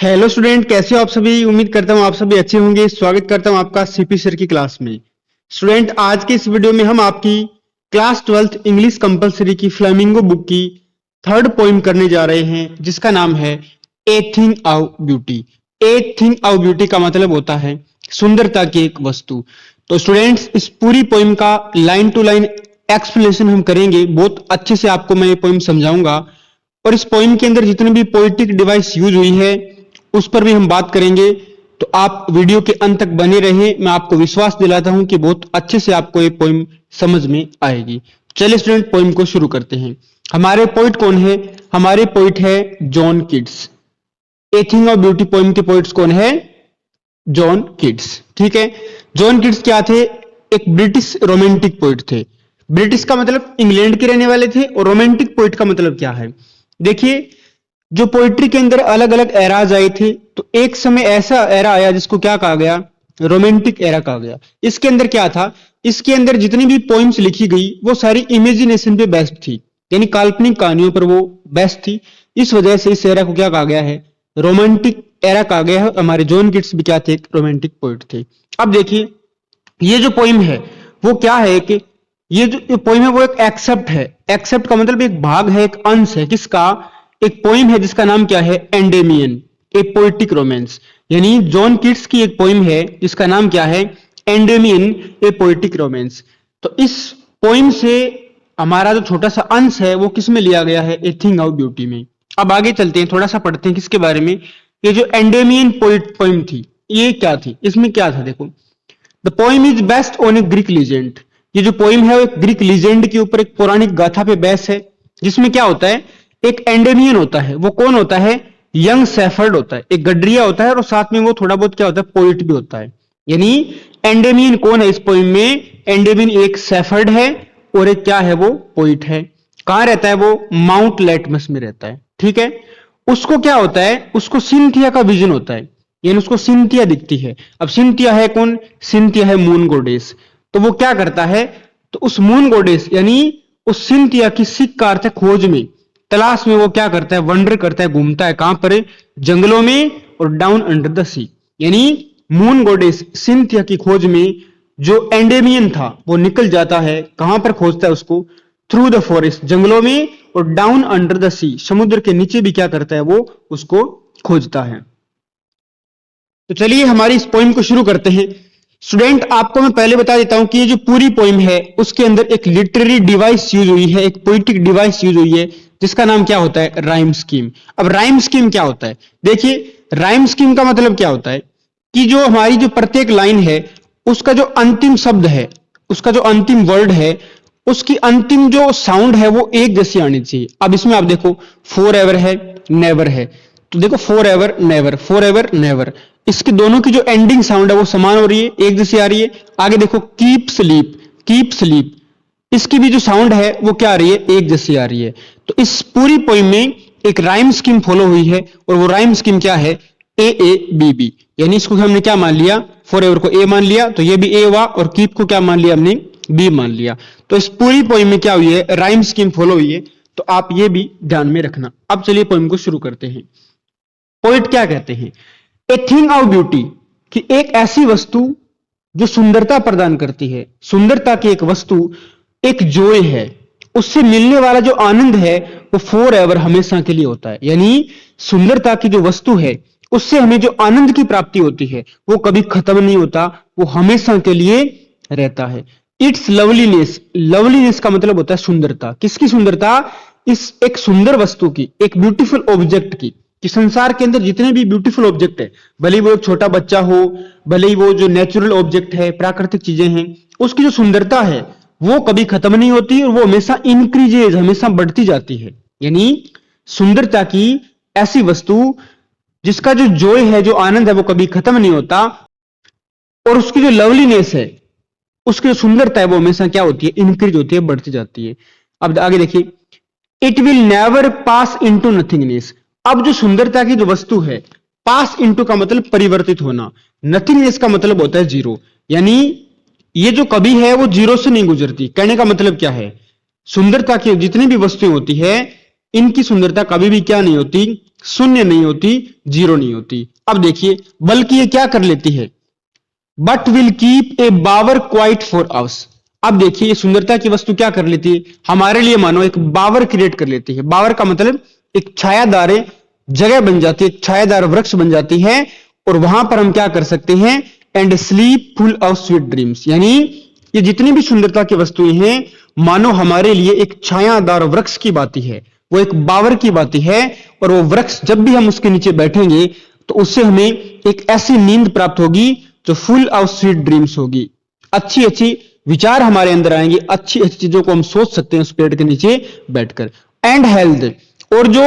Hello student, कैसे हो आप सभी। उम्मीद करता हूँ आप सभी अच्छे होंगे। स्वागत करता हूँ आपका सीपी सर की क्लास में। स्टूडेंट, आज के इस वीडियो में हम आपकी क्लास 12th इंग्लिश कंपलसरी की फ्लेमिंगो बुक की थर्ड पोइम करने जा रहे हैं, जिसका नाम है a thing of beauty. A thing of beauty का मतलब होता है सुंदरता की एक वस्तु। तो स्टूडेंट्स, इस पूरी पोइम का लाइन टू लाइन एक्सप्लेनेशन हम करेंगे। बहुत अच्छे से आपको मैं ये पोइम समझाऊंगा और इस पोइम के अंदर जितनी भी पोइटिक डिवाइस यूज हुई है उस पर भी हम बात करेंगे। तो आप वीडियो के अंत तक बने रहें। मैं आपको विश्वास दिलाता हूं कि बहुत अच्छे से आपको ये पोइम समझ में आएगी। चलिए स्टूडेंट, पोइम को शुरू करते हैं। हमारे पोइट कौन है? हमारे पोइट है John Keats. A thing of beauty poem के पोइट्स कौन है? John Keats. ठीक है। जॉन किट्स क्या थे? एक ब्रिटिश रोमांटिक पोइट थे। ब्रिटिश का मतलब इंग्लैंड के रहने वाले थे, और रोमांटिक पोइट का मतलब क्या है? देखिए, जो पोइट्री के अंदर अलग अलग एराज आए थे, तो एक समय ऐसा एरा आया जिसको क्या कहा गया? रोमांटिक एरा कहा गया। इसके अंदर क्या था? इसके अंदर जितनी भी पोइम्स लिखी गई वो सारी इमेजिनेशन पे बेस्ड थी, यानी काल्पनिक कहानियों पर वो बेस्ड थी। इस वजह से इस एरा को क्या कहा गया है? रोमांटिक एरा कहा गया है। हमारे जॉन किट्स भी क्या थे? एक रोमांटिक पोइट थे। अब देखिए, ये जो पोइम है वो क्या है कि ये जो पोइम है वो एक एक्सेप्ट है। एक्सेप्ट का मतलब एक भाग है, एक अंश है। किसका? एक पोइम है जिसका नाम क्या है? एंडेमियन, ए पोइटिक रोमांस। यानी जॉन किट्स की एक पोइम है जिसका नाम क्या है? एंडेमियन, ए पोइटिक रोमांस। तो इस पोइम से हमारा जो छोटा सा अंश है वो किस में लिया गया है? ए थिंग ऑफ ब्यूटी में। अब आगे चलते हैं, थोड़ा सा पढ़ते हैं किसके बारे में। ये जो एंडेमियन पोइम थी, ये क्या थी? इसमें क्या था देखो। The poem is based on A Greek legend. ये जो पोइम है वो एक ग्रीक लीजेंड के ऊपर, एक पौराणिक गाथा पे बेस है। जिसमें क्या होता है? एक एंडेमियन होता है। वो कौन होता है? यंग सेफर्ड होता है, एक गडरिया होता है, और साथ में वो थोड़ा बहुत क्या होता है? पोइट भी होता है। यानी एंडेमियन कौन है इस पोइम में? एंडेमियन एक सेफर्ड है और एक क्या है? वो पोइट है। कहां रहता है वो? माउंट लेटमस में रहता है। ठीक है। उसको क्या होता है? उसको सिंथिया का विजन होता है, यानी उसको सिंथिया दिखती है। अब सिंथिया है कौन? सिंथिया है मून गोडेस। तो वो क्या करता है? तो उस मून गोडेस यानी उस सिंथिया की सिक का अर्थ है खोज में, तलाश में वो क्या करता है? वंडर करता है, घूमता है। कहां पर? जंगलों में और डाउन अंडर द सी। यानी मून गोडेस सिंथिया की खोज में जो एंडेमियन था वो निकल जाता है। कहां पर खोजता है उसको? थ्रू द फॉरेस्ट, जंगलों में, और डाउन अंडर द सी, समुद्र के नीचे भी क्या करता है? वो उसको खोजता है। तो चलिए हमारी इस पोइम को शुरू करते हैं। स्टूडेंट, आपको मैं पहले बता देता हूं कि ये जो पूरी पोइम है उसके अंदर एक लिटरेरी डिवाइस यूज हुई है, एक पोइटिक डिवाइस यूज हुई है, जिसका नाम क्या होता है? Rhyme scheme. अब राइम स्कीम क्या होता है? देखिए, राइम स्कीम का मतलब क्या होता है कि जो हमारी जो प्रत्येक लाइन है उसका जो अंतिम शब्द है, उसका जो अंतिम वर्ड है, उसकी अंतिम जो साउंड है वो एक जैसी आनी चाहिए। अब इसमें आप देखो, फॉर एवर है, नेवर है। तो देखो, for ever never, for ever never, इसकी दोनों की जो एंडिंग साउंड है वो समान हो रही है, एक जैसी आ रही है। आगे देखो, कीप स्लीप, कीप स्लीप, इसकी भी जो साउंड है वो क्या आ रही है? एक जैसी आ रही है। तो इस पूरी पोइम में एक राइम स्कीम फॉलो हुई है, और वो राइम स्कीम क्या है? ए ए बी बी। यानी इसको हमने क्या मान लिया? फॉर एवर को ए मान लिया, तो ये भी ए हुआ, और कीप को क्या मान लिया हमने? बी मान लिया। तो इस पूरी पोइम में क्या हुई है? राइम स्कीम फॉलो हुई है। तो आप ये भी ध्यान में रखना। अब चलिए पोइम को शुरू करते हैं। पोइट क्या कहते हैं? ए थिंग ऑफ ब्यूटी, कि एक ऐसी वस्तु जो सुंदरता प्रदान करती है। सुंदरता की एक वस्तु एक जॉय है, उससे मिलने वाला जो आनंद है वो फॉर एवर, हमेशा के लिए होता है। यानी सुंदरता की जो वस्तु है उससे हमें जो आनंद की प्राप्ति होती है वो कभी खत्म नहीं होता, वो हमेशा के लिए रहता है। इट्स लवलीनेस, लवलीनेस का मतलब होता है सुंदरता। किसकी सुंदरता? इस एक सुंदर वस्तु की, एक ब्यूटीफुल ऑब्जेक्ट की। कि संसार के अंदर जितने भी ब्यूटीफुल ऑब्जेक्ट है, भले ही वो एक छोटा बच्चा हो, भले ही वो जो नेचुरल ऑब्जेक्ट है, प्राकृतिक चीजें हैं, उसकी जो सुंदरता है वो कभी खत्म नहीं होती, और वो हमेशा इंक्रीजेज, हमेशा बढ़ती जाती है। यानी सुंदरता की ऐसी वस्तु जिसका जो जॉय है, जो आनंद है, वो कभी खत्म नहीं होता, और उसकी जो लवलीनेस है, उसकी जो सुंदरता है वो हमेशा क्या होती है? इंक्रीज होती है, बढ़ती जाती है। अब आगे देखिए, it will never pass into nothingness. अब जो सुंदरता की जो वस्तु है, पास इंटू का मतलब परिवर्तित होना, नथिंगनेस का मतलब होता है जीरो। यानी ये जो कभी है वो जीरो से नहीं गुजरती। कहने का मतलब क्या है? सुंदरता की जितनी भी वस्तुएं होती है, इनकी सुंदरता कभी भी क्या नहीं होती? शून्य नहीं होती, जीरो नहीं होती। अब देखिए, बल्कि ये क्या कर लेती है, but will keep a bower quiet for us. अब देखिए, ये सुंदरता की वस्तु क्या कर लेती है, हमारे लिए मानो एक बावर क्रिएट कर लेती है। बावर का मतलब एक छायादार जगह बन जाती है, एक छायादार वृक्ष बन जाती है, और वहां पर हम क्या कर सकते हैं, and sleep full of sweet dreams. यानी ये जितनी भी सुंदरता की वस्तुएं हैं, मानो हमारे लिए एक छायादार वृक्ष की बाती है, वो एक बावर की बाती है, और वो वृक्ष जब भी हम उसके नीचे बैठेंगे तो उससे हमें एक ऐसी नींद प्राप्त होगी जो फुल ऑफ स्वीट ड्रीम्स होगी। अच्छी अच्छी विचार हमारे अंदर आएंगे, अच्छी अच्छी चीजों को हम सोच सकते हैं उस पेड़ के नीचे बैठकर। एंड हेल्थ, और जो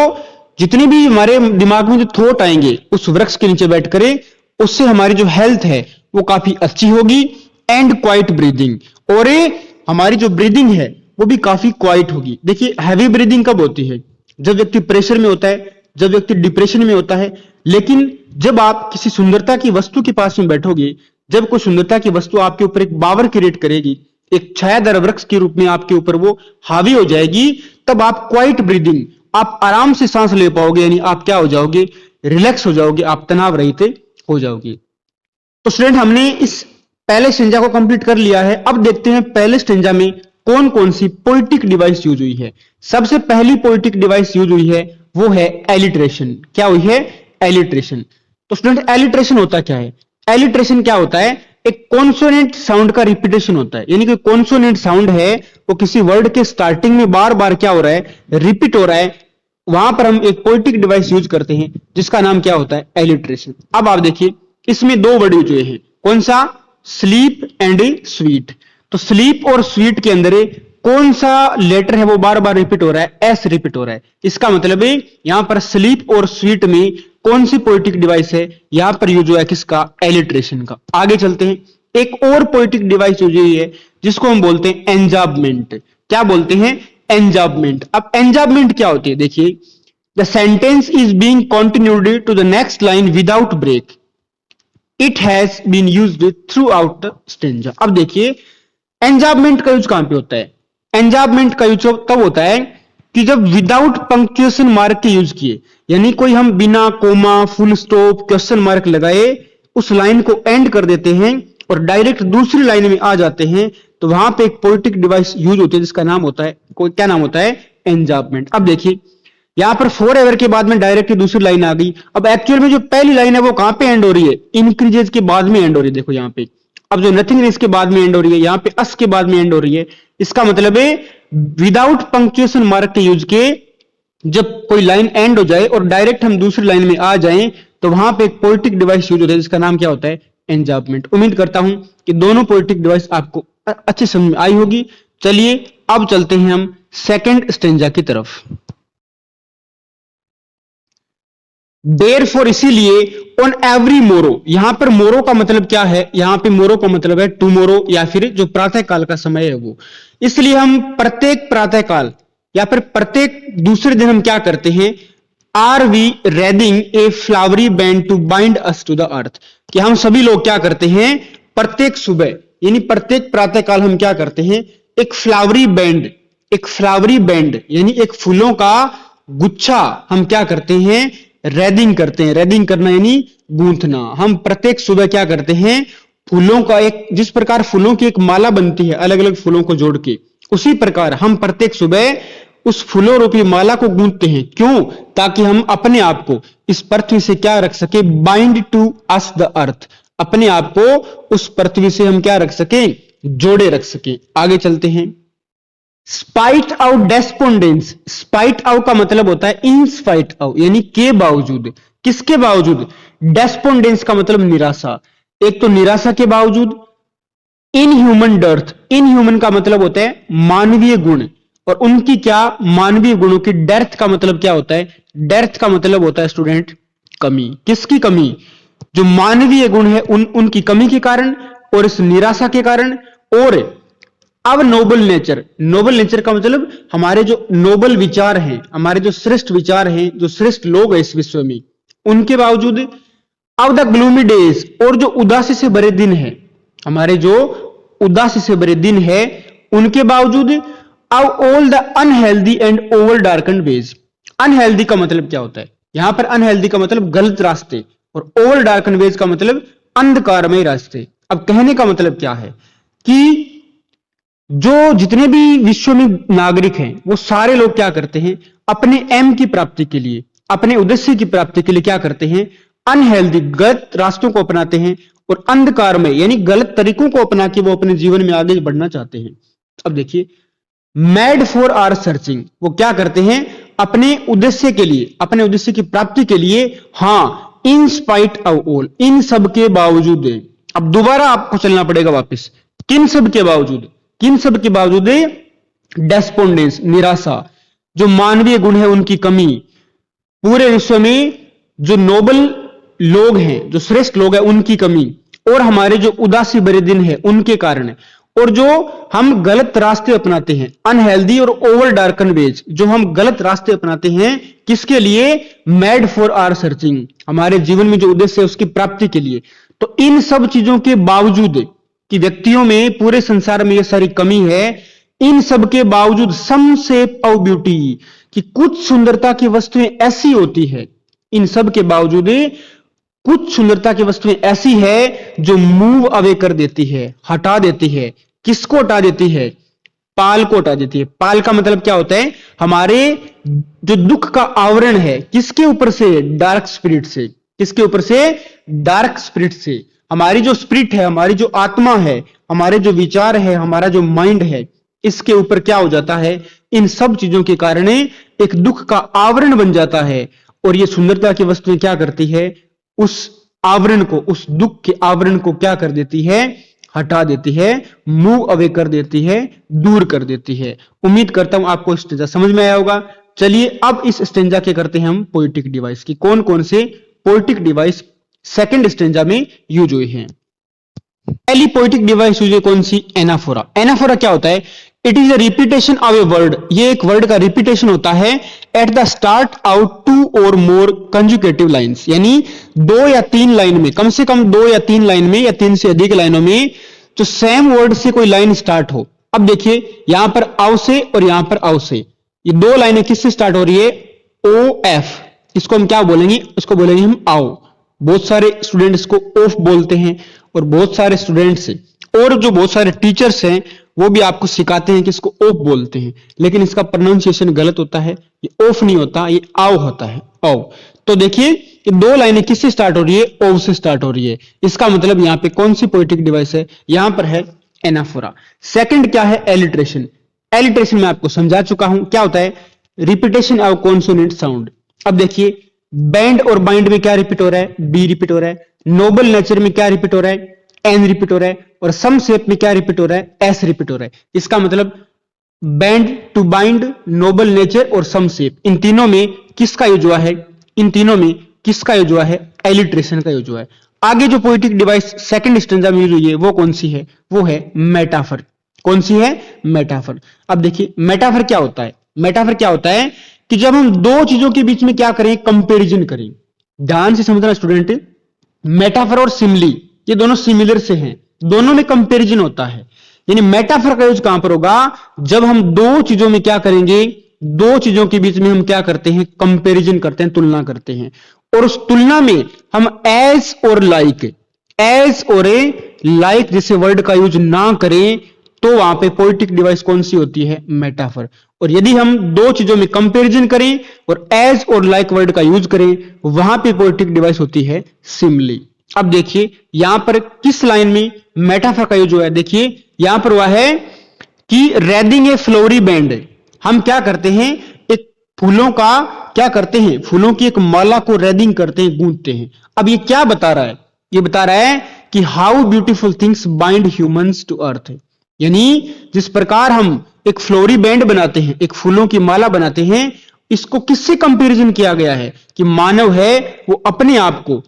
जितनी भी हमारे दिमाग में जो थॉट आएंगे उस वृक्ष के नीचे बैठ कर, उससे हमारी जो हेल्थ है वो काफी अच्छी होगी। एंड क्वाइट ब्रीदिंग, और हमारी जो ब्रीदिंग है वो भी काफी क्वाइट होगी। देखिए, हैवी ब्रीदिंग कब होती है, जब व्यक्ति प्रेशर में होता है, जब व्यक्ति डिप्रेशन में होता है। लेकिन जब आप किसी सुंदरता की वस्तु के पास में बैठोगे, जब कोई सुंदरता की वस्तु आपके ऊपर एक बावर क्रिएट करेगी, एक छायादार वृक्ष के रूप में आपके ऊपर वो हावी हो जाएगी, तब आप क्वाइट ब्रीदिंग, आप आराम से सांस ले पाओगे। यानी आप क्या हो जाओगे, रिलैक्स हो जाओगे, आप तनाव रहित हो जाओगे। तो स्टूडेंट, हमने इस पहले स्टेंजा को कंप्लीट कर लिया है। अब देखते हैं पहले स्टेंजा में कौन कौन सी पोएटिक डिवाइस यूज हुई है। सबसे पहली पोएटिक डिवाइस यूज हुई है वो है एलिट्रेशन। क्या हुई है, एलिट्रेशन। तो स्टूडेंट, एलिट्रेशन होता क्या है, एलिट्रेशन क्या होता है, एक कॉन्सोनेंट साउंड का रिपीटेशन होता है। यानी कि कॉन्सोनेंट साउंड है वो किसी वर्ड के स्टार्टिंग में बार बार क्या हो रहा है, रिपीट हो रहा है, वहां पर हम एक पोएटिक डिवाइस यूज करते हैं जिसका नाम क्या होता है, एलिट्रेशन। अब आप देखिए, इसमें दो वर्ड यूज हुए हैं, कौन सा, स्लीप एंड स्वीट। तो स्लीप और स्वीट के अंदर कौन सा लेटर है वो बार बार रिपीट हो रहा है, एस रिपीट हो रहा है। इसका मतलब है यहां पर स्लीप और स्वीट में कौन सी पोएटिक डिवाइस है, यहां पर यूज हुआ है किसका, एलिट्रेशन का। आगे चलते हैं, एक और पोएटिक डिवाइस यूज हुई है जिसको हम बोलते हैं एंजाबमेंट। क्या बोलते हैं, एंजाबमेंट। अब एंजाबमेंट क्या होती है, देखिए, the sentence is being continued to the next line without break, it has been used throughout the stanza. अब देखिए, एंजाबमेंट का यूज कहां पे होता है, एंजाबमेंट का यूज तब होता है कि जब विदाउट पंक्चुएशन मार्क के यूज किए, यानी कोई हम बिना comma, full stop, question mark लगाए उस लाइन को एंड कर देते हैं और डायरेक्ट दूसरी लाइन में आ जाते हैं, तो वहां पे एक पोएटिक डिवाइस यूज होती है जिसका नाम होता है, क्या नाम होता है, एंजाबमेंट। अब देखिए, यहां पर फॉर एवर के बाद में डायरेक्ट दूसरी लाइन आ गई। अब एक्चुअल में जो पहली लाइन है वो कहां पे एंड हो रही है, इंक्रीजेस के बाद में एंड हो रही है। देखो यहां पे, अब जो नथिंगनेस के बाद में एंड हो रही है, यहां पे अस के बाद में एंड हो रही है। इसका मतलब है विदाउट पंक्चुएशन मार्क के यूज के जब कोई लाइन एंड हो जाए और डायरेक्ट हम दूसरी लाइन में आ जाएं, तो वहां पे एक पोएटिक डिवाइस यूज होता है जिसका नाम क्या होता है, एंजाबमेंट। उम्मीद करता हूं कि दोनों पोएटिक डिवाइस आपको अच्छे समझ में आई होगी। चलिए अब चलते हैं हम सेकंड स्टेंजा की तरफ। देयरफॉर, इसीलिए, ऑन एवरी मोरो, यहां पर मोरो का मतलब क्या है, यहां पे मोरो का मतलब है टुमोरो, या फिर जो प्रातः काल का समय है वो। इसलिए हम प्रत्येक प्रातः काल या फिर प्रत्येक दूसरे दिन हम क्या करते हैं, are we wreathing a flowery band to bind us to the earth. कि हम सभी लोग क्या करते हैं, प्रत्येक सुबह यानी प्रत्येक प्रातः काल हम क्या करते हैं, एक फ्लावरी बैंड, एक फ्लावरी बैंड यानी एक फूलों का गुच्छा हम क्या करते हैं, रेडिंग करते हैं। रेडिंग करना यानी गूंथना। हम प्रत्येक सुबह क्या करते हैं, फूलों का एक, जिस प्रकार फूलों की एक माला बनती है अलग अलग फूलों को जोड़ के, उसी प्रकार हम प्रत्येक सुबह उस फूलों रूपी माला को गूंथते हैं। क्यों, ताकि हम अपने आप को इस पृथ्वी से क्या रख सके, bind to us the earth, अपने आप को उस पृथ्वी से हम क्या रख सके, जोड़े रख सके। आगे चलते हैं, स्पाइट आउट डेस्पोंडेंस। स्पाइट आउट का मतलब होता है इन स्पाइट आउट, यानी के बावजूद, किसके बावजूद, डेस्पोंडेंस का मतलब निराशा, एक तो निराशा के बावजूद। In human dearth, in human का मतलब होता है मानवीय गुण, और उनकी क्या, मानवीय गुणों की। डेर्थ का मतलब क्या होता है, डेर्थ का मतलब होता है स्टूडेंट कमी। किसकी कमी, जो मानवीय गुण है उनकी कमी के कारण और इस निराशा के कारण। और अब नोबल नेचर, नोबल नेचर का मतलब हमारे जो नोबल विचार हैं, हमारे जो श्रेष्ठ विचार हैं, जो श्रेष्ठ लोग हैं इस विश्व में, उनके बावजूद। अब द ग्लूमी डेज, और जो उदासी से भरे दिन है, हमारे जो उदासी से भरे दिन है उनके बावजूद। अब all the unhealthy and over darken ways. Unhealthy का मतलब क्या होता है, यहां पर अनहेल्दी का मतलब गलत रास्ते, और ओवर डार्कन वेज का मतलब अंधकारमय रास्ते। अब कहने का मतलब क्या है कि जो जितने भी विश्व में नागरिक हैं वो सारे लोग क्या करते हैं, अपने एम की प्राप्ति के लिए, अपने उद्देश्य की प्राप्ति के लिए क्या करते हैं, अनहेल्दी गलत रास्तों को अपनाते हैं, और अंधकार में यानी गलत तरीकों को अपना के वो अपने जीवन में आगे बढ़ना चाहते हैं। अब देखिए, मैड फॉर आर सर्चिंग, वो क्या करते हैं, अपने उद्देश्य के लिए, अपने उद्देश्य की प्राप्ति के लिए, हां, इन स्पाइट ऑफ ऑल, इन सब के बावजूद। अब दोबारा आपको चलना पड़ेगा वापस, किन सब के बावजूद, किन सब के बावजूद, डेस्पोंडेंस, निराशा, जो मानवीय गुण है उनकी कमी, पूरे विश्व में जो नोबल लोग हैं, जो श्रेष्ठ लोग हैं उनकी कमी, और हमारे जो उदासी भरे दिन है उनके कारण, और जो हम गलत रास्ते अपनाते हैं, अनहेल्दी और ओवर डार्कन वेज, जो हम गलत रास्ते अपनाते हैं, किसके लिए, मैड फॉर आर सर्चिंग, हमारे जीवन में जो उद्देश्य है उसकी प्राप्ति के लिए। तो इन सब चीजों के बावजूद कि व्यक्तियों में, पूरे संसार में ये सारी कमी है, इन सब के बावजूद सम शेप ऑफ ब्यूटी, कि कुछ सुंदरता की वस्तुएं ऐसी होती है, इन सब के बावजूद कुछ सुंदरता की वस्तुएं ऐसी है जो मूव अवे कर देती है, हटा देती है। किसको हटा देती है, पाल को हटा देती है। पाल का मतलब क्या होता है, हमारे जो दुख का आवरण है, किसके ऊपर से, डार्क स्पिरिट से, किसके ऊपर से, डार्क स्पिरिट से। हमारी जो स्पिरिट है, हमारी जो आत्मा है, हमारे जो विचार है, हमारा जो माइंड है, इसके ऊपर क्या हो जाता है, इन सब चीजों के कारण एक दुख का आवरण बन जाता है। और ये सुंदरता की वस्तुएं क्या करती है, उस आवरण को, उस दुख के आवरण को क्या कर देती है, हटा देती है, मूव अवे कर देती है, दूर कर देती है। उम्मीद करता हूं आपको स्टेंजा समझ में आया होगा। चलिए अब इस स्टेंजा के करते हैं हम पोएटिक डिवाइस की, कौन कौन से पोएटिक डिवाइस सेकंड स्टेंजा में यूज हुए हैं। पहली पोएटिक डिवाइस यूज है कौन सी, एनाफोरा। एनाफोरा क्या होता है, it is a repetition of a word, ये एक वर्ड का रिपीटेशन होता है at the start out two और मोर कंजुकेटिव लाइन्स, यानी 2 या 3 लाइन में, कम से कम 2 या 3 लाइन में, या 3 से अधिक लाइनों में जो सेम वर्ड से कोई लाइन स्टार्ट हो। अब देखिए यहां पर आव से और यहां पर आव से, ये 2 लाइनें किससे स्टार्ट हो रही है, ओ एफ, इसको हम क्या बोलेंगे, उसको बोलेंगे हम आओ। बहुत सारे स्टूडेंट्स को ऑफ बोलते हैं, और बहुत सारे स्टूडेंट्स और जो बहुत सारे टीचर्स हैं वो भी आपको सिखाते हैं कि इसको ऑफ बोलते हैं, लेकिन इसका प्रोनाउंसिएशन गलत होता है, ये ऑफ नहीं होता, ये आओ होता है, आओ। तो देखिए ये 2 लाइनें किससे स्टार्ट हो रही है, ओव से स्टार्ट हो रही है। इसका मतलब यहां पे कौन सी पोएटिक डिवाइस है, यहां पर है एनाफोरा। सेकंड क्या है, एलिट्रेशन। एलिट्रेशन मैं आपको समझा चुका हूं, क्या होता है, रिपीटेशन ऑफ कॉन्सोनेंट साउंड। अब देखिए बैंड और बाइंड में क्या रिपीट हो रहा है, बी रिपीट हो रहा है। नोबल नेचर में क्या रिपीट हो रहा है, एन रिपीट हो रहा है। और सम शेप में क्या रिपीट हो रहा है, एस रिपीट हो रहा है। इसका मतलब band to bind, noble nature और सम शेप, इन तीनों में किसका यूज हुआ है, इन तीनों में किसका यूज हुआ है, एलिट्रेशन का यूज हुआ है। आगे जो पोएटिक डिवाइस सेकंड स्टैंजा में यूज हुई है वो कौन सी है, वो है मेटाफर। कौन सी है, मेटाफर। अब देखिए मेटाफर क्या होता है, मेटाफर क्या होता है कि जब हम 2 चीजों के बीच में क्या करें, कंपैरिजन करें। ध्यान से समझना स्टूडेंट, मेटाफर और सिमिली ये दोनों सिमिलर से हैं, दोनों में कंपैरिजन होता है। यानी मेटाफर का यूज कहां पर होगा, जब हम 2 चीजों में क्या करेंगे, 2 चीजों के बीच में हम क्या करते हैं, कंपैरिजन करते हैं, तुलना करते हैं। और उस तुलना में हम एज और लाइक, एज और ए लाइक जैसे वर्ड का यूज ना करें, तो वहां पे पोएटिक डिवाइस कौन सी होती है, मेटाफर। और यदि हम 2 चीजों में कंपैरिजन करें और एज और लाइक वर्ड का यूज करें, वहां पे पोएटिक डिवाइस होती है सिमिली। अब देखिए यहां पर किस लाइन में मेटाफर का यूज हुआ है, देखिए यहां पर हुआ है कि रेडिंग ए फ्लोरी बैंड। हम क्या करते हैं, एक फूलों का क्या करते हैं, फूलों की एक माला को रेडिंग करते हैं, गूंथते हैं। अब ये क्या बता रहा है, ये बता रहा है कि how beautiful things bind humans to earth. यानी जिस प्रकार हम एक फ्लोरी बैंड बनाते हैं, एक फूलों की माला बनाते हैं, इसको किससे कंपैरिजन किया गया है कि मानव है वो अपने आप को,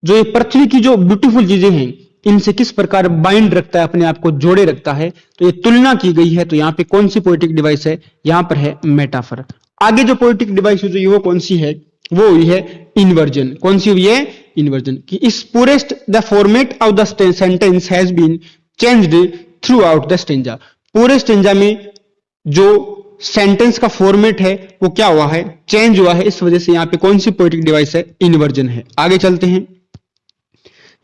जो ये पृथ्वी की जो ब्यूटीफुल चीजें हैं, इनसे किस प्रकार बाइंड रखता है, अपने आप को जोड़े रखता है। तो ये तुलना की गई है। तो यहां पे कौन सी पोएटिक डिवाइस है, यहां पर है मेटाफर। आगे जो पोएटिक डिवाइस हुई वो कौन सी है, वो हुई है इन्वर्जन। कौन सी हुई है, इन्वर्जन। कि इस purest the format of the sentence has been changed throughout the stanza. पूरे स्टेंजा में जो सेंटेंस का फॉर्मेट है वो क्या हुआ है, चेंज हुआ है। इस वजह से यहां पे कौन सी पोएटिक डिवाइस है, इन्वर्जन है। आगे चलते हैं।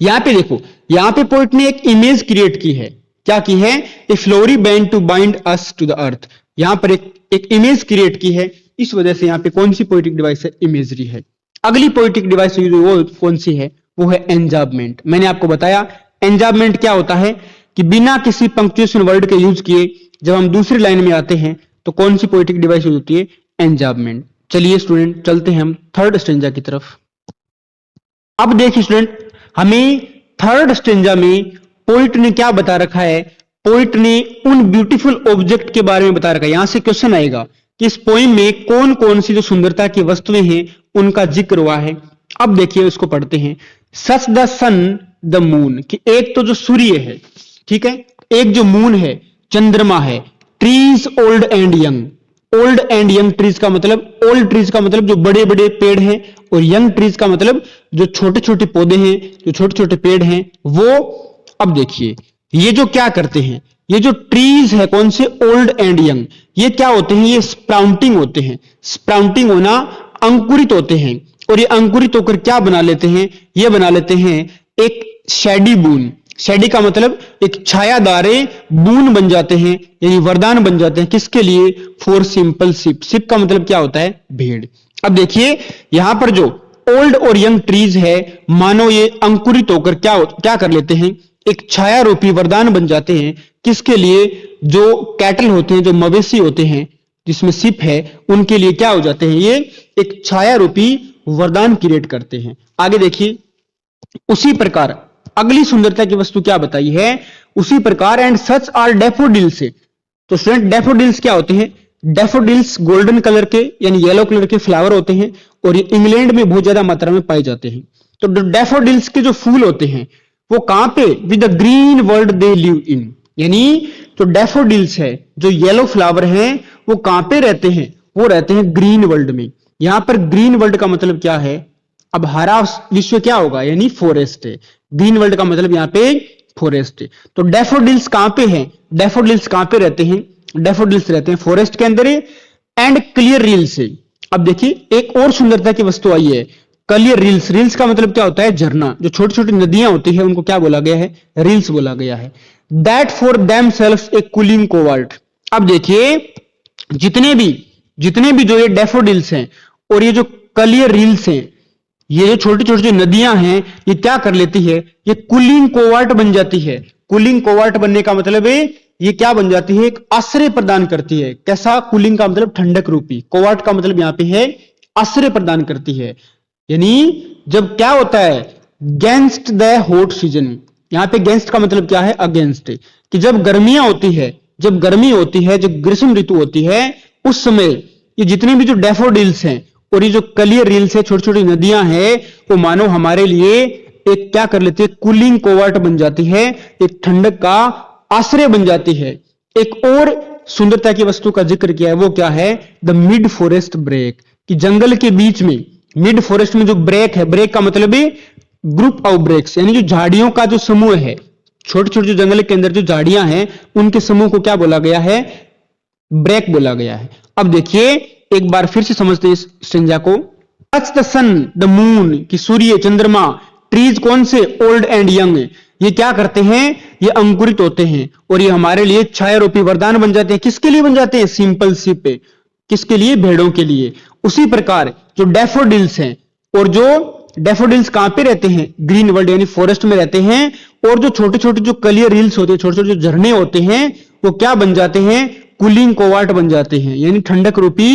यहां पे देखो, यहां पे पोएट ने एक इमेज क्रिएट की है। क्या की है, a flowery band to bind us to the earth. यहां पर एक इमेज क्रिएट की है। इस वजह से यहां पे कौन सी पोएटिक डिवाइस है, इमेजरी है। अगली पोएटिक डिवाइस वो कौन सी है, वो है एंजाबमेंट। मैंने आपको बताया एंजाबमेंट क्या होता है कि बिना किसी पंक्चुएशन वर्ड के यूज किए जब हम दूसरी लाइन में आते हैं तो कौन सी पोएटिक डिवाइस यूज होती है, एंजाबमेंट। चलिए स्टूडेंट चलते हैं हम थर्ड स्टेंजा की तरफ। अब देखिए स्टूडेंट, हमें थर्ड स्टेंजा में पोइट ने क्या बता रखा है, पोइट ने उन ब्यूटीफुल ऑब्जेक्ट के बारे में बता रखा है। यहां से क्वेश्चन आएगा कि इस पोइम में कौन कौन सी जो सुंदरता की वस्तुएं हैं उनका जिक्र हुआ है। अब देखिए उसको पढ़ते हैं। Such the sun the moon, कि एक तो जो सूर्य है, ठीक है, एक जो मून है, चंद्रमा है, trees old and young. Old and young trees का मतलब, ओल्ड ट्रीज का मतलब जो बड़े बड़े पेड़ हैं, और यंग ट्रीज का मतलब जो छोटे छोटे पौधे हैं, जो छोटे छोटे पेड़ हैं वो। अब देखिए ये जो क्या करते हैं, ये जो ट्रीज है कौन से, ओल्ड एंड यंग, ये क्या होते हैं, ये स्प्राउटिंग होते हैं। स्प्राउटिंग होना, अंकुरित होते हैं। और ये अंकुरित होकर क्या बना लेते हैं, ये बना लेते हैं एक शेडी बून। शेडी का मतलब एक छायादारे बून बन जाते हैं, यानी वरदान बन जाते हैं। किसके लिए, फॉर सिंपल शिप। शिप का मतलब क्या होता है, भेड़। अब देखिए यहां पर जो ओल्ड और यंग ट्रीज है, मानो ये अंकुरित होकर क्या कर लेते हैं, एक छाया रूपी वरदान बन जाते हैं। किसके लिए, जो कैटल होते हैं, जो मवेशी होते हैं जिसमें शिप है, उनके लिए क्या हो जाते हैं, ये एक छाया रूपी वरदान क्रिएट करते हैं। आगे देखिए, उसी प्रकार अगली सुंदरता की वस्तु क्या बताई है, उसी प्रकार एंड सच आर डैफोडिल्स। तो स्टूडेंट डैफोडिल्स क्या होते हैं, डैफोडिल्स गोल्डन कलर के यानी येलो कलर के फ्लावर होते हैं, और ये इंग्लैंड में बहुत ज्यादा मात्रा में पाए जाते हैं। तो डैफोडिल्स के जो फूल होते हैं वो कहां पे, with the green world they live in. यानी जो डैफोडिल्स है, जो येलो फ्लावर हैं, वो कहां पे रहते हैं, वो रहते हैं ग्रीन वर्ल्ड में। यहां पर ग्रीन वर्ल्ड का मतलब क्या है, अब हरा विश्व क्या होगा, यानी फॉरेस्ट है। ग्रीन वर्ल्ड का मतलब यहां पे फॉरेस्ट है। तो डैफोडिल्स कहां पे हैं, डैफोडिल्स कहां पे रहते हैं, डैफोडिल्स रहते हैं फॉरेस्ट के अंदर एंड क्लियर रील्स से। अब देखिए एक और सुंदरता की वस्तु आई है, क्लियर रील्स। रील्स का मतलब क्या होता है, झरना। जो छोटी छोटी नदियां होती है उनको क्या बोला गया है, रील्स बोला गया है। That for them self A cooling cobalt. अब देखिए जितने भी जो ये डैफोडिल्स हैं और ये जो क्लियर रील्स हैं, ये जो छोटी छोटी जो नदियां हैं, ये क्या कर लेती है, ये कूलिंग कोवाल्ट बन जाती है। कूलिंग कोवाल्ट बनने का मतलब है ये क्या बन जाती है, एक आश्रय प्रदान करती है। कैसा, कूलिंग का मतलब ठंडक रूपी, कोवाल्ट का मतलब यहां पे है आश्रय प्रदान करती है। यानी जब क्या होता है, गेंस्ट द हॉट सीजन। यहां पे गेंस्ट का मतलब क्या है, अगेंस्ट। कि जब गर्मियां होती है, जब गर्मी होती है, जब ग्रीष्म ऋतु होती है, उस समय ये जितने भी जो डैफोडिल्स हैं और ये जो क्लियर रील्स है, छोटी छोटी नदियां हैं, वो मानो हमारे लिए एक क्या कर लेती है, कूलिंग कोवाल्ट बन जाती है, एक ठंडक का आश्रय बन जाती है। एक और सुंदरता की वस्तु का जिक्र किया है, वो क्या है, द मिड फॉरेस्ट ब्रेक। कि जंगल के बीच में, मिड फॉरेस्ट में जो ब्रेक है, ब्रेक का मतलब है ग्रुप ऑफ ब्रेक्स, यानी जो झाड़ियों का जो समूह है, छोटे छोटे जो जंगल के अंदर जो झाड़ियां हैं उनके समूह को क्या बोला गया है, ब्रेक बोला गया है। अब देखिए एक बार फिर से समझते हैं इस स्टेंजा को। Touch the sun the moon, कि सूर्य, चंद्रमा, ट्रीज कौन से, ओल्ड एंड यंग, ये क्या करते हैं, ये अंकुरित होते हैं और ये हमारे लिए छाया रूपी वरदान बन जाते हैं। किसके लिए बन जाते हैं, सिंपल शिप, किसके लिए, भेड़ों के लिए। उसी प्रकार जो डैफोडिल्स हैं, और जो डैफोडिल्स कहां पे रहते हैं, ग्रीन वर्ल्ड यानी फॉरेस्ट में रहते हैं, और जो छोटे छोटे जो क्लियर रील्स होते हैं, छोटे छोटे जो झरने होते हैं, वो क्या बन जाते हैं, कूलिंग कोवाल्ट बन जाते हैं, यानी ठंडक रूपी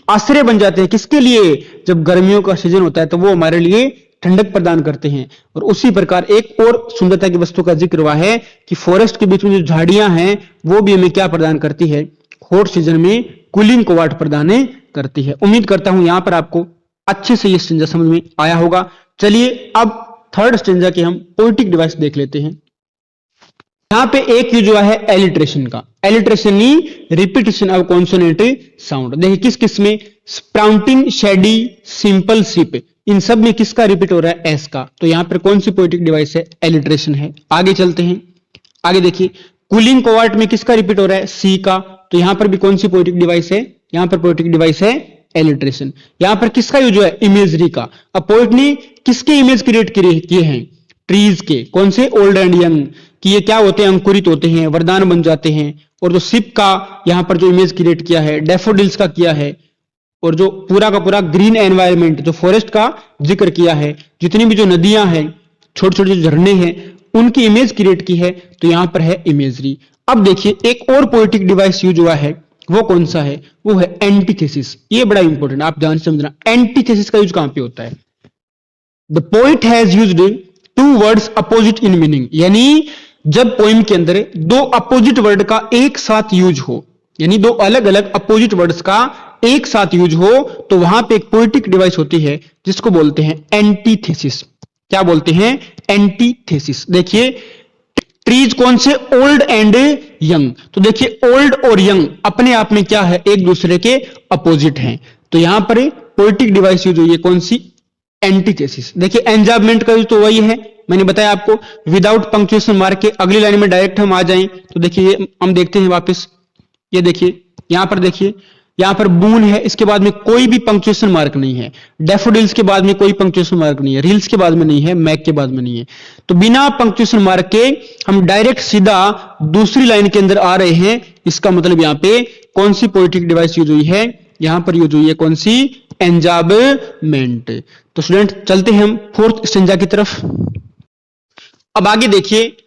आश्रय बन जाते हैं। किसके लिए, जब गर्मियों का सीजन होता है तो वो हमारे लिए ठंडक प्रदान करते हैं। और उसी प्रकार एक और सुंदरता की वस्तु का जिक्र हुआ है कि फॉरेस्ट के बीच में जो झाड़ियां हैं वो भी हमें क्या प्रदान करती है, हॉट सीजन में कूलिंग कोवाल्ट प्रदान करती है। उम्मीद करता हूं यहां पर आपको अच्छे से ये स्टेंजा समझ में आया होगा। चलिए अब थर्ड स्टेंजा की हम पोएटिक डिवाइस देख लेते हैं। यहां पे एक यूज हुआ है एलिट्रेशन का। Alliteration knee repetition of consonant sound. देखिए किस किस में, स्प्राउटिंग, शेडी, सिंपल शिप, इन सब में किसका रिपीट हो रहा है, एस का। तो यहां पर कौन सी पोएटिक डिवाइस है, एलिट्रेशन है। आगे चलते हैं, आगे देखिए कूलिंग कोवाल्ट में किसका रिपीट हो रहा है, सी का। तो यहां पर भी कौन सी पोएटिक डिवाइस है? यहां पर पोएटिक डिवाइस है एलिट्रेशन। यहां पर किसका यूज है? इमेजरी का। अब पोएट ने किसके इमेज क्रिएट किए हैं? ट्रीज के। कौन से? ओल्ड एंड यंग, कि ये क्या होते हैं? अंकुरित होते हैं, वरदान बन जाते हैं। और जो शिप का यहां पर जो इमेज क्रिएट किया है, डैफोडिल्स का किया है, और जो पूरा का पूरा ग्रीन एनवायरनमेंट, जो फॉरेस्ट का जिक्र किया है, जितनी भी जो नदियां हैं, छोटे छोटे जो झरने हैं, उनकी इमेज क्रिएट की है, तो यहां पर है इमेजरी। अब देखिए एक और पोएटिक डिवाइस यूज हुआ है, वो कौन सा है? वो है एंटीथेसिस। ये बड़ा इंपॉर्टेंट, आप ध्यान से समझना। एंटीथेसिस का यूज कहां पे होता है? The poet has used two words opposite in meaning, यानी जब पोइम के अंदर दो अपोजिट वर्ड का एक साथ यूज हो, यानी दो अलग अलग अपोजिट वर्ड्स का एक साथ यूज हो, तो वहां पे एक पोएटिक डिवाइस होती है जिसको बोलते हैं एंटीथेसिस। क्या बोलते हैं? एंटीथेसिस। देखिए ट्रीज कौन से? Old and young. तो देखिए ओल्ड और यंग अपने आप में क्या है? एक दूसरे के अपोजिट हैं। तो यहां पर पोएटिक डिवाइस यूज हुई है कौन सी? एंटीथेसिस। देखिए एंजाबमेंट का यूज तो वही है, मैंने बताया आपको, विदाउट पंक्चुएशन मार्क के अगली लाइन में डायरेक्ट हम आ जाएं। तो देखिए हम देखते हैं वापस, ये देखिए यहां पर, देखिए यहां पर बून है, इसके बाद में कोई भी पंक्चुएशन मार्क नहीं है। डैफोडिल्स के बाद में कोई पंक्चुएशन मार्क नहीं है, रील्स के बाद में नहीं है, मैक के बाद में नहीं है। तो बिना पंक्चुएशन मार्क के हम डायरेक्ट सीधा दूसरी लाइन के अंदर आ रहे हैं। इसका मतलब यहां पे कौन सी पोएटिक डिवाइस यूज हुई है? यहां पर यूज हुई है कौन सी? एंजाबमेंट। तो स्टूडेंट चलते हैं हम फोर्थ स्टेंजा की तरफ। अब आगे देखिए,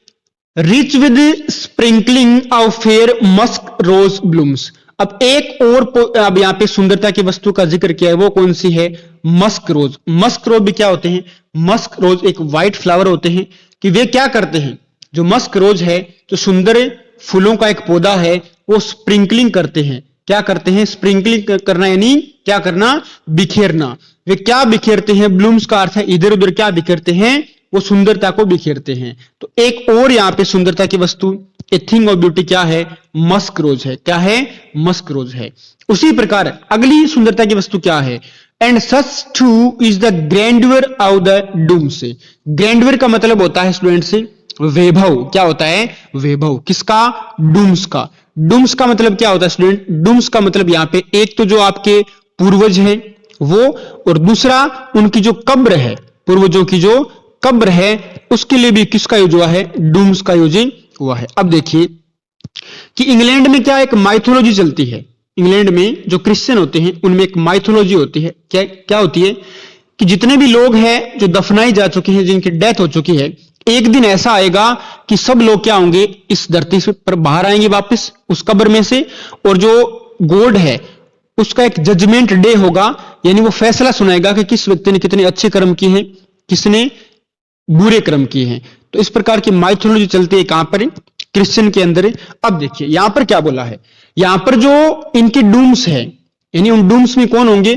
rich with sprinkling of fair musk rose blooms. अब एक और अब यहां पे सुंदरता की वस्तु का जिक्र किया है, वो कौन सी है? मस्क रोज। मस्क रोज भी क्या होते हैं? मस्क रोज एक व्हाइट फ्लावर होते हैं, कि वे क्या करते हैं? जो मस्क रोज है, जो सुंदर फूलों का एक पौधा है, वो स्प्रिंकलिंग करते हैं। क्या करते हैं? स्प्रिंकलिंग करना, यानी क्या करना? बिखेरना। वे क्या बिखेरते हैं? ब्लूम्स का अर्थ है इधर उधर क्या बिखेरते हैं? वो सुंदरता को बिखेरते हैं। तो एक और यहां पे सुंदरता की वस्तु, ए थिंग ऑफ ब्यूटी क्या है? मस्क रोज है। क्या है? मस्क रोज है। उसी प्रकार अगली सुंदरता की वस्तु क्या है? And such too is the grandeur of the dooms. Grandeur का मतलब होता है स्टूडेंट से वैभव। क्या होता है? वैभव। किसका? डूम्स का। डूम्स का मतलब क्या होता है स्टूडेंट? डूम्स का मतलब यहां पे एक तो जो आपके पूर्वज हैं वो, और दूसरा उनकी जो कब्र है, पूर्वजों की जो कब्र है, उसके लिए भी किसका यूज हुआ है? डूम्स का यूज हुआ है। अब देखिए कि इंग्लैंड में क्या एक माइथोलॉजी चलती है। इंग्लैंड में जो क्रिश्चियन होते हैं उनमें एक माइथोलॉजी होती है। क्या होती है? कि जितने भी लोग हैं जो दफनाए जा चुके हैं, जिनकी डेथ हो चुकी है, एक दिन ऐसा आएगा कि सब लोग क्या होंगे? इस धरती पर बाहर आएंगे वापस उस कब्र में से, और जो गॉड है उसका एक जजमेंट डे होगा, यानी वो फैसला सुनाएगा कि किस व्यक्ति ने कितने अच्छे कर्म किए हैं, किसने बुरे कर्म किए हैं। तो इस प्रकार की माइथोलॉजी चलती है कहां पर? क्रिश्चियन के अंदर। अब देखिए यहां पर क्या बोला है, यहां पर जो इनके डूम्स है, यानी उन डूम्स में कौन होंगे?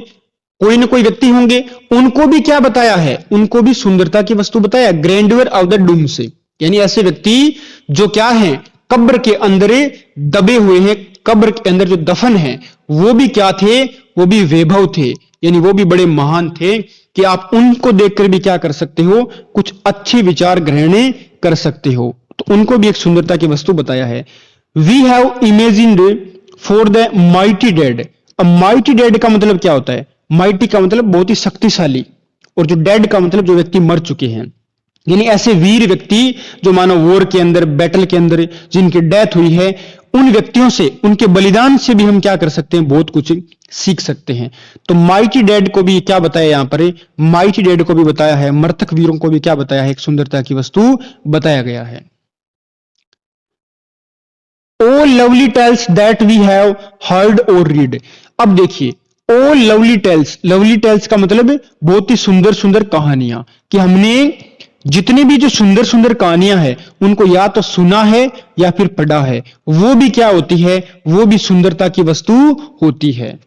कोई ना कोई व्यक्ति होंगे। उनको भी क्या बताया है? उनको भी सुंदरता की वस्तु बताया, ग्रैंडवर ऑफ द डूम्स, यानी ऐसे व्यक्ति जो क्या है? कब्र के अंदर दबे हुए हैं, कब्र के अंदर जो दफन है वो भी क्या थे? वो भी वैभव थे, यानी वो भी बड़े महान थे, कि आप उनको देखकर भी क्या कर सकते हो? कुछ अच्छे विचार ग्रहण कर सकते हो। तो उनको भी एक सुंदरता की वस्तु बताया है। We have imagined for the mighty dead. अब माइटी डेड का मतलब क्या होता है? माइटी का मतलब बहुत ही शक्तिशाली, और जो डेड का मतलब जो व्यक्ति मर चुके हैं, यानी ऐसे वीर व्यक्ति जो मानो वॉर के अंदर, बैटल के अंदर जिनकी डेथ हुई है, उन व्यक्तियों से, उनके बलिदान से भी हम क्या कर सकते हैं? बहुत कुछ सीख सकते हैं। तो माइटी डेड को भी क्या बताया यहां पर? माइटी डेड को भी बताया है, मृतक वीरों को भी क्या बताया है? एक सुंदरता की वस्तु बताया गया है। All lovely tales that we have heard or read. अब देखिए all lovely tales, lovely tales का मतलब बहुत ही सुंदर सुंदर कहानियां, कि हमने जितनी भी जो सुंदर सुंदर कहानियां हैं उनको या तो सुना है या फिर पढ़ा है, वो भी क्या होती है? वो भी सुंदरता की वस्तु होती है।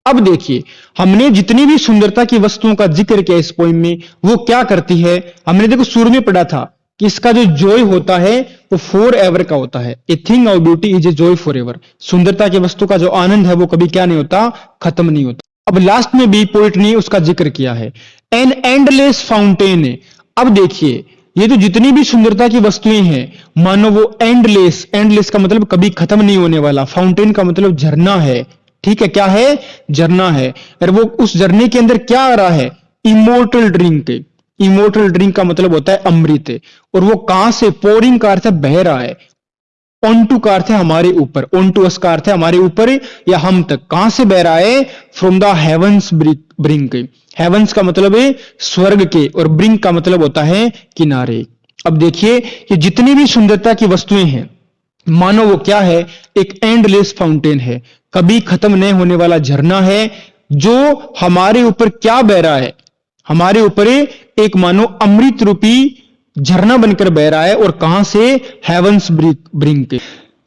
अब देखिए हमने जितनी भी सुंदरता की वस्तुओं का जिक्र किया इस पोइम में, वो क्या करती है? हमने देखो शुरू में पढ़ा था कि इसका जो जॉय होता है वो फॉर एवर का होता है। A thing of beauty is a joy for ever. सुंदरता की वस्तु का जो आनंद है वो कभी क्या नहीं होता? खत्म नहीं होता। अब लास्ट में भी पोइट ने उसका जिक्र किया है, एन एंडलेस फाउंटेन। अब देखिए ये तो जितनी भी सुंदरता की वस्तुएं हैं, मानो वो एंडलेस, एंडलेस का मतलब कभी खत्म नहीं होने वाला, फाउंटेन का मतलब झरना है, ठीक है, क्या है, झरना है। और वो उस झरने के अंदर क्या आ रहा है, इमोर्टल ड्रिंक। इमोर्टल ड्रिंक का मतलब होता है अमृत, और वो कहां से, पोरिंग का अर्थ है बह रहा है, ऑन टू का अर्थ है हमारे ऊपर, ऑन टू अस का अर्थ है हमारे ऊपर या हम तक, कहां से बह रहा है, from the heaven's brink. Heavens का मतलब है स्वर्ग के, और ब्रिंक का मतलब होता है किनारे। अब देखिए कि जितनी भी सुंदरता की वस्तुएं हैं, मानो वो क्या है, एक एंडलेस फाउंटेन है, कभी खत्म नहीं होने वाला झरना है, जो हमारे ऊपर क्या बह रहा है, हमारे ऊपर एक मानो अमृत रूपी झरना बनकर बह रहा है, और कहां से, हेवंस ब्रिंक।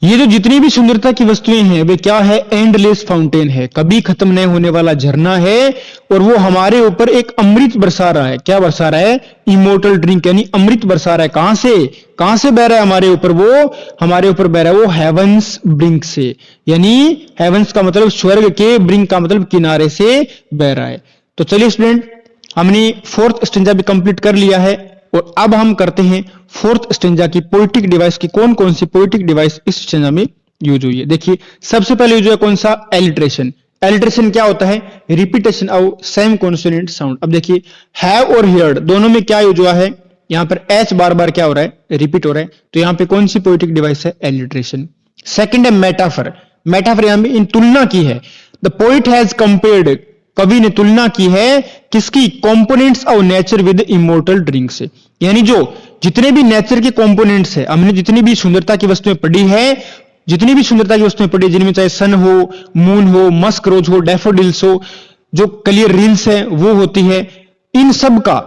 ये जो जितनी भी सुंदरता की वस्तुएं हैं वे क्या है, एंडलेस फाउंटेन है, कभी खत्म नहीं होने वाला झरना है, और वो हमारे ऊपर एक अमृत बरसा रहा है। क्या बरसा रहा है, इमोर्टल ड्रिंक, यानी अमृत बरसा रहा है। कहां से बह रहा है हमारे ऊपर, वो हमारे ऊपर बह रहा है वो हेवंस ब्रिंक से, यानी हेवंस का मतलब स्वर्ग के, ब्रिंक का मतलब किनारे से बह रहा है। तो चलिए स्टूडेंट, हमने फोर्थ स्टेंजा भी कंप्लीट कर लिया है, और अब हम करते हैं फोर्थ स्टेंजा की पोएटिक डिवाइस की, कौन कौन सी पोएटिक डिवाइस इस स्टेंजा में यूज हुई है। देखिए सबसे पहले यूज हुआ कौन सा, एलिट्रेशन। एलिट्रेशन क्या होता है, repetition of same consonant sound. अब देखिए हैव और हियर्ड दोनों में क्या यूज हुआ है, यहां पर एच बार बार क्या हो रहा है, रिपीट हो रहा है, तो यहां पे कौन सी पोएटिक डिवाइस है, एलिट्रेशन। सेकंड है मेटाफर। मेटाफर यहां पे इन तुलना की है, द पोइट हैज कंपेयर्ड, कवि ने तुलना की है किसकी, components of nature with immortal drink से, यानी जो जितने भी नेचर के कंपोनेंट्स है, हमने जितनी भी सुंदरता की वस्तुएं पढ़ी है, जितनी भी सुंदरता की वस्तुएं पढ़ी, जिनमें चाहे सन हो, मून हो, मस्क रोज हो, डैफोडिल्स हो, जो क्लियर रील्स है वो होती है, इन सब का,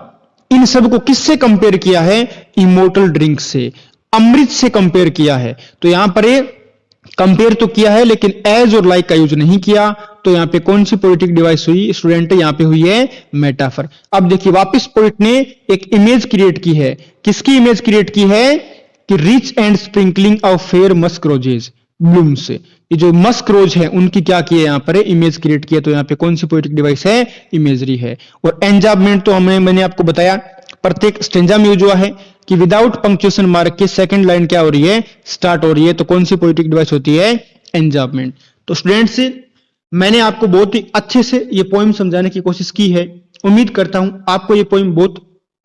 इन सब को किससे कंपेयर किया है, इमोर्टल ड्रिंक से, अमृत से कंपेयर किया है। तो यहां पर कंपेयर तो किया है लेकिन एज और लाइक का यूज नहीं किया, तो यहां पे कौन सी पोएटिक डिवाइस हुई स्टूडेंट, यहां पे हुई है मेटाफर। अब देखिए वापस पोइट ने एक इमेज क्रिएट की है, किसकी इमेज क्रिएट की है, कि rich and sprinkling of fair musk roses blooms. ये जो मस्क रोज है उनकी क्या की है, यहां पर इमेज क्रिएट की है, तो यहां पे कौन सी पोएटिक डिवाइस है, इमेजरी है। और एंजाबमेंट तो मैंने आपको बताया प्रत्येक स्टेंजा में यूज हुआ है, कि विदाउट पंक्चुएशन मार्क के सेकंड लाइन क्या हो रही है, स्टार्ट हो रही है, तो कौन सी पोएटिक डिवाइस होती है, एंजाबमेंट। तो स्टूडेंट्स मैंने आपको बहुत ही अच्छे से ये पोइम समझाने की कोशिश की है, उम्मीद करता हूं आपको ये पोइम बहुत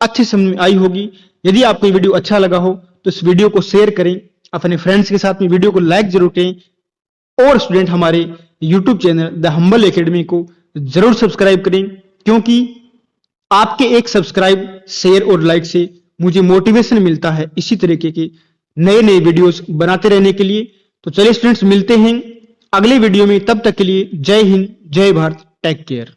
अच्छे समझ में आई होगी। यदि आपको ये वीडियो अच्छा लगा हो तो इस वीडियो को शेयर करें, अपने फ्रेंड्स के साथ में वीडियो को लाइक जरूर करें, और स्टूडेंट हमारे YouTube channel the humble academy को जरूर सब्सक्राइब करें, क्योंकि आपके एक सब्सक्राइब, शेयर और लाइक से मुझे मोटिवेशन मिलता है इसी तरीके के नए नए वीडियोस बनाते रहने के लिए। तो चलिए स्टूडेंट्स मिलते हैं अगले वीडियो में, तब तक के लिए जय हिंद, जय भारत, टेक केयर।